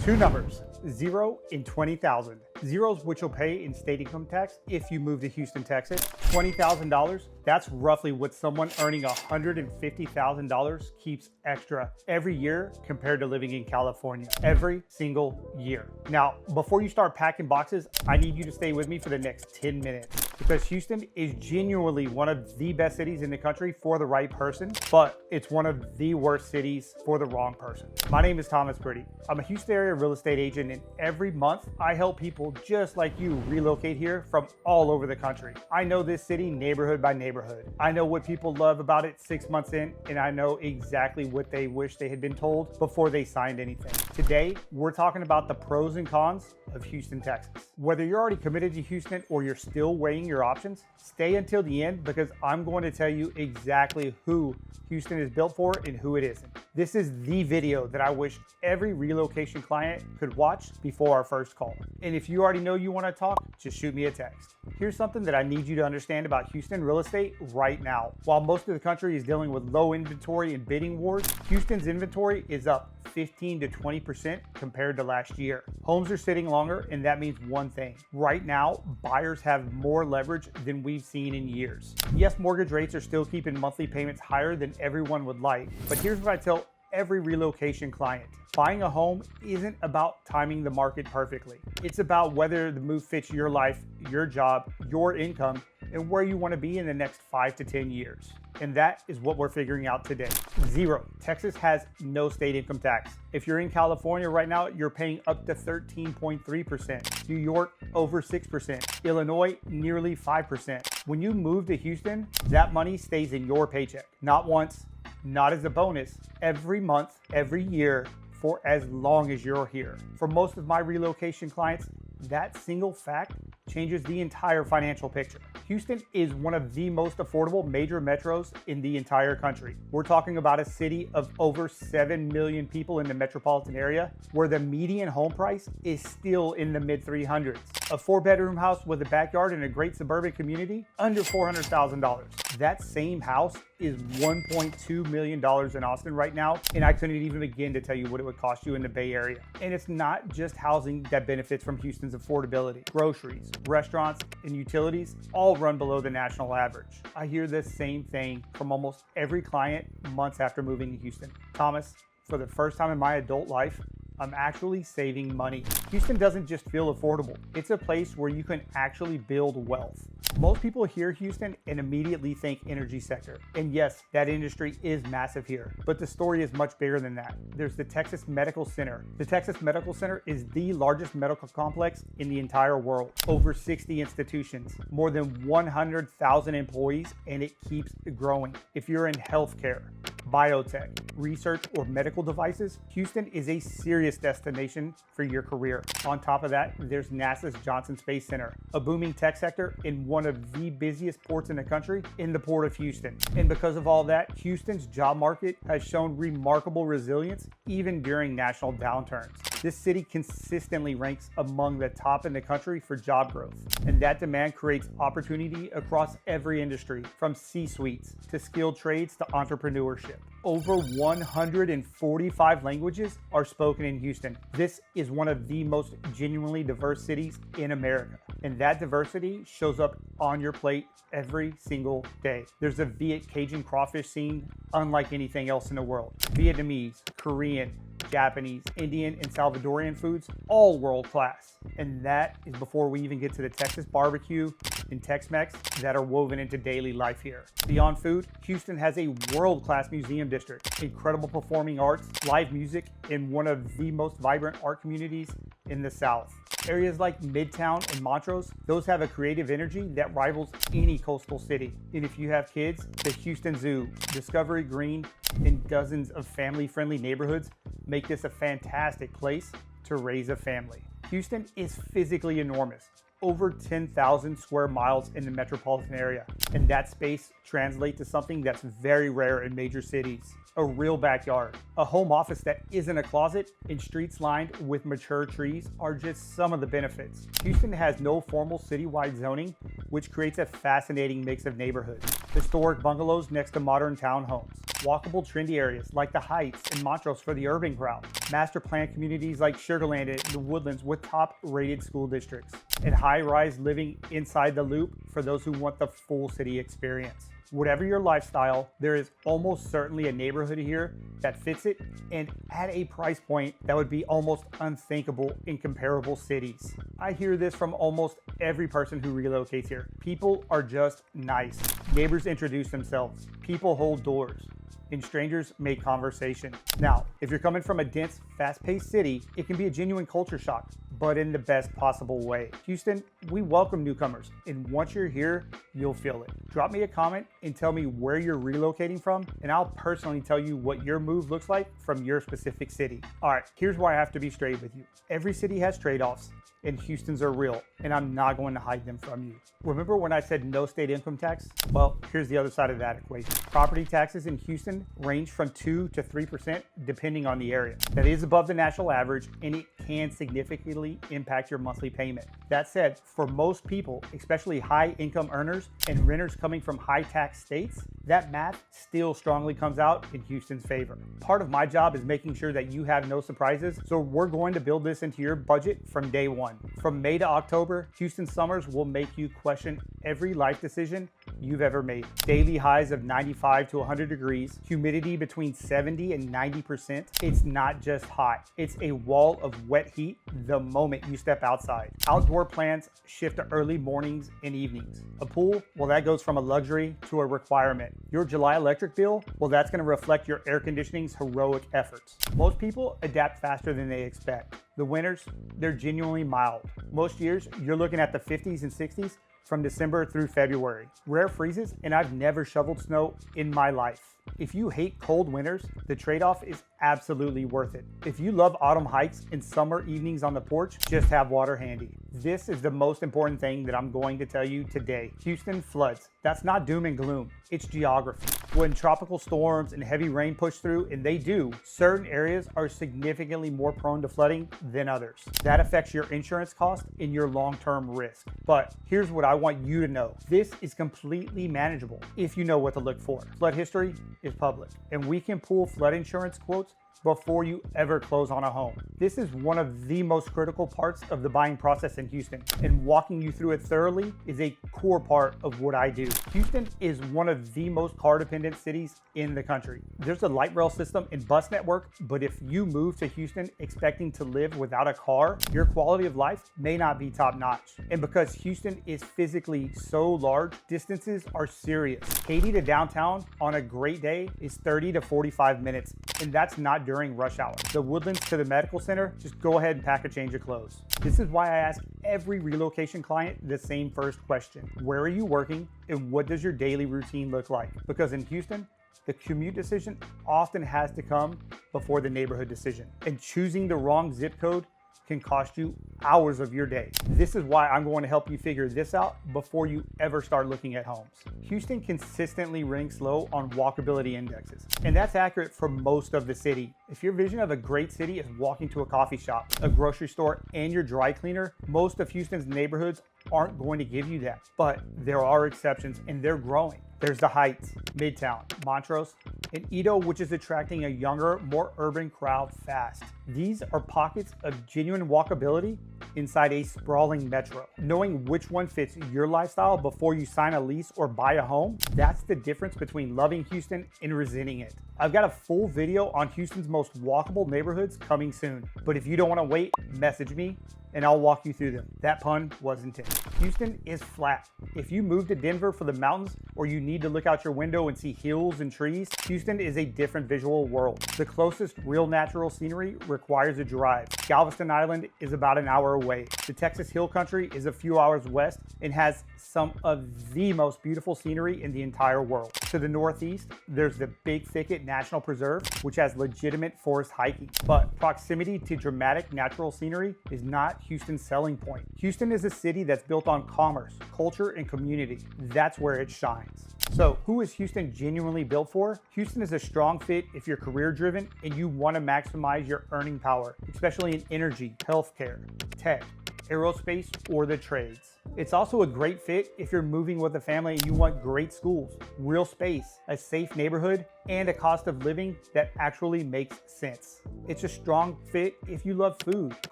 Two numbers, 0 and 20,000. 0 is what you'll pay in state income tax if you move to Houston, Texas. $20,000, that's roughly what someone earning $150,000 keeps extra every year compared to living in California, every single year. Now, before you start packing boxes, I need you to stay with me for the next 10 minutes because Houston is genuinely one of the best cities in the country for the right person, but it's one of the worst cities for the wrong person. My name is Thomas Priddy. I'm a Houston area real estate agent, and every month I help people just like you relocate here from all over the country. I know this city neighborhood by neighborhood. I know what people love about it 6 months in, and I know exactly what they wish they had been told before they signed anything. Today, we're talking about the pros and cons of Houston, Texas. Whether you're already committed to Houston or you're still weighing your options, stay until the end because I'm going to tell you exactly who Houston is built for and who it isn't. This is the video that I wish every relocation client could watch before our first call. And if you already know you want to talk, just shoot me a text. Here's something that I need you to understand about Houston real estate right now. While most of the country is dealing with low inventory and bidding wars, Houston's inventory is up 15 to 20% compared to last year. Homes are sitting longer, and that means one thing. Right now, buyers have more leverage than we've seen in years. Yes, mortgage rates are still keeping monthly payments higher than everyone would like, but here's what I tell every relocation client. Buying a home isn't about timing the market perfectly. It's about whether the move fits your life, your job, your income, and where you want to be in the next 5 to 10 years. And that is what we're figuring out today. 0. Texas has no state income tax. If you're in California right now, you're paying up to 13.3%. New York, over 6%. Illinois, nearly 5%. When you move to Houston, that money stays in your paycheck. Not once, not as a bonus, every month, every year, for as long as you're here. For most of my relocation clients, that single fact changes the entire financial picture. Houston is one of the most affordable major metros in the entire country. We're talking about a city of over 7 million people in the metropolitan area, where the median home price is still in the mid 300s. A 4-bedroom house with a backyard in a great suburban community, under $400,000. That same house is $1.2 million in Austin right now, and I couldn't even begin to tell you what it would cost you in the Bay Area. And it's not just housing that benefits from Houston's affordability. Groceries, restaurants, and utilities all run below the national average. I hear the same thing from almost every client months after moving to Houston. Thomas, for the first time in my adult life, I'm actually saving money. Houston doesn't just feel affordable. It's a place where you can actually build wealth. Most people hear Houston and immediately think energy sector. And yes, that industry is massive here, but the story is much bigger than that. There's the Texas Medical Center. The Texas Medical Center is the largest medical complex in the entire world. Over 60 institutions, more than 100,000 employees, and it keeps growing. If you're in healthcare, biotech, research, or medical devices, Houston is a serious destination for your career. On top of that, there's NASA's Johnson Space Center, a booming tech sector in one of the busiest ports in the country, in the Port of Houston. And because of all that, Houston's job market has shown remarkable resilience even during national downturns. This city consistently ranks among the top in the country for job growth, and that demand creates opportunity across every industry, from C-suites to skilled trades to entrepreneurship. Over 145 languages are spoken in Houston. This is one of the most genuinely diverse cities in America, and that diversity shows up on your plate every single day. There's a Viet Cajun crawfish scene unlike anything else in the world. Vietnamese, Korean, Japanese, Indian, and Salvadorian foods, all world class. And that is before we even get to the Texas barbecue and Tex-Mex that are woven into daily life here. Beyond food, Houston has a world-class museum district, incredible performing arts, live music, and one of the most vibrant art communities in the South. Areas like Midtown and Montrose, those have a creative energy that rivals any coastal city. And if you have kids, the Houston Zoo, Discovery Green, and dozens of family-friendly neighborhoods make this a fantastic place to raise a family. Houston is physically enormous. Over 10,000 square miles in the metropolitan area, and that space translates to something that's very rare in major cities: a real backyard. A home office that isn't a closet, and streets lined with mature trees are just some of the benefits. Houston has no formal citywide zoning, which creates a fascinating mix of neighborhoods. Historic bungalows next to modern townhomes. Walkable, trendy areas like the Heights and Montrose for the urban crowd. Master plan communities like Sugarland and the Woodlands with top-rated school districts. And high-rise living inside the loop for those who want the full city experience. Whatever your lifestyle, there is almost certainly a neighborhood here that fits it and at a price point that would be almost unthinkable in comparable cities. I hear this from almost every person who relocates here. People are just nice. Neighbors introduce themselves. People hold doors. And strangers make conversation. Now, if you're coming from a dense, fast-paced city, it can be a genuine culture shock, but in the best possible way. Houston, we welcome newcomers, and once you're here, you'll feel it. Drop me a comment and tell me where you're relocating from, and I'll personally tell you what your move looks like from your specific city. All right, here's why I have to be straight with you. Every city has trade-offs, and Houston's are real, and I'm not going to hide them from you. Remember when I said no state income tax? Well, here's the other side of that equation. Property taxes in Houston range from 2 to 3% depending on the area. That is above the national average, and it can significantly impact your monthly payment. That said, for most people, especially high income earners and renters coming from high tax states, that math still strongly comes out in Houston's favor. Part of my job is making sure that you have no surprises, so we're going to build this into your budget from day one. From May to October, Houston summers will make you question every life decision you've ever made. Daily highs of 95 to 100 degrees, humidity between 70 and 90%. It's not just hot, it's a wall of wet heat the moment you step outside. Outdoor plans shift to early mornings and evenings. A pool, well, that goes from a luxury to a requirement. Your July electric bill, well, that's going to reflect your air conditioning's heroic efforts. Most people adapt faster than they expect. The winters, they're genuinely mild. Most years, you're looking at the 50s and 60s from December through February. Rare freezes, and I've never shoveled snow in my life. If you hate cold winters, the trade-off is absolutely worth it. If you love autumn hikes and summer evenings on the porch, just have water handy. This is the most important thing that I'm going to tell you today. Houston floods. That's not doom and gloom. It's geography. When tropical storms and heavy rain push through, and they do, certain areas are significantly more prone to flooding than others. That affects your insurance cost and your long-term risk. But here's what I want you to know. This is completely manageable if you know what to look for. Flood history is public, and we can pull flood insurance quotes before you ever close on a home. This is one of the most critical parts of the buying process in Houston, and walking you through it thoroughly is a core part of what I do. Houston is one of the most car-dependent cities in the country. There's a light rail system and bus network, but if you move to Houston expecting to live without a car, your quality of life may not be top-notch. And because Houston is physically so large, distances are serious. Katy to downtown on a great day is 30 to 45 minutes, and that's not during rush hour. The Woodlands to the medical center, just go ahead and pack a change of clothes. This is why I ask every relocation client the same first question. Where are you working, and what does your daily routine look like? Because in Houston, the commute decision often has to come before the neighborhood decision. And choosing the wrong zip code can cost you hours of your day. This is why I'm going to help you figure this out before you ever start looking at homes. Houston consistently ranks low on walkability indexes, and that's accurate for most of the city. If your vision of a great city is walking to a coffee shop, a grocery store, and your dry cleaner, most of Houston's neighborhoods aren't going to give you that. But there are exceptions, and they're growing. There's the Heights, Midtown, Montrose, and Edo, which is attracting a younger, more urban crowd fast. These are pockets of genuine walkability inside a sprawling metro. Knowing which one fits your lifestyle before you sign a lease or buy a home, that's the difference between loving Houston and resenting it. I've got a full video on Houston's most walkable neighborhoods coming soon, but if you don't want to wait, message me and I'll walk you through them. That pun was intended. Houston is flat. If you move to Denver for the mountains or you need to look out your window and see hills and trees, Houston is a different visual world. The closest real natural scenery requires a drive. Galveston Island is about an hour away. The Texas Hill Country is a few hours west and has some of the most beautiful scenery in the entire world. To the northeast, there's the Big Thicket National Preserve, which has legitimate forest hiking. But proximity to dramatic natural scenery is not Houston's selling point. Houston is a city that's built on commerce, culture, and community. That's where it shines. So who is Houston genuinely built for? Houston is a strong fit if you're career driven and you want to maximize your earning power, especially in energy, healthcare, tech, aerospace, or the trades. It's also a great fit if you're moving with a family and you want great schools, real space, a safe neighborhood, and a cost of living that actually makes sense. It's a strong fit if you love food,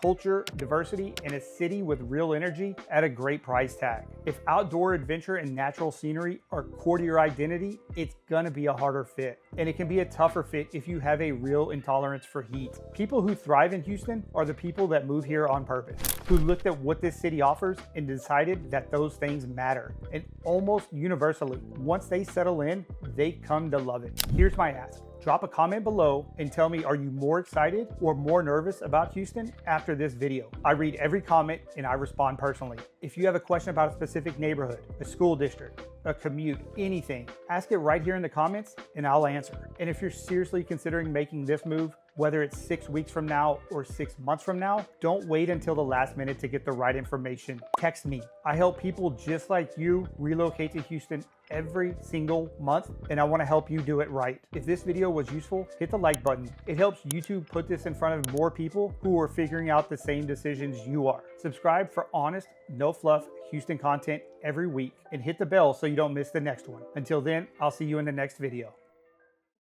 culture, diversity, and a city with real energy at a great price tag. If outdoor adventure and natural scenery are core to your identity, it's gonna be a harder fit. And it can be a tougher fit if you have a real intolerance for heat. People who thrive in Houston are the people that move here on purpose, who looked at what this city offers and decided that those things matter. And almost universally, once they settle in, they come to love it. Here's my ask. Drop a comment below and tell me, are you more excited or more nervous about Houston after this video? I read every comment and I respond personally. If you have a question about a specific neighborhood, a school district, a commute, anything, ask it right here in the comments and I'll answer. And if you're seriously considering making this move, whether it's 6 weeks from now or 6 months from now, don't wait until the last minute to get the right information. Text me. I help people just like you relocate to Houston every single month, and I want to help you do it right. If this video was useful, hit the like button. It helps YouTube put this in front of more people who are figuring out the same decisions you are. Subscribe for honest, no fluff Houston content every week, and hit the bell so you don't miss the next one. Until then, I'll see you in the next video.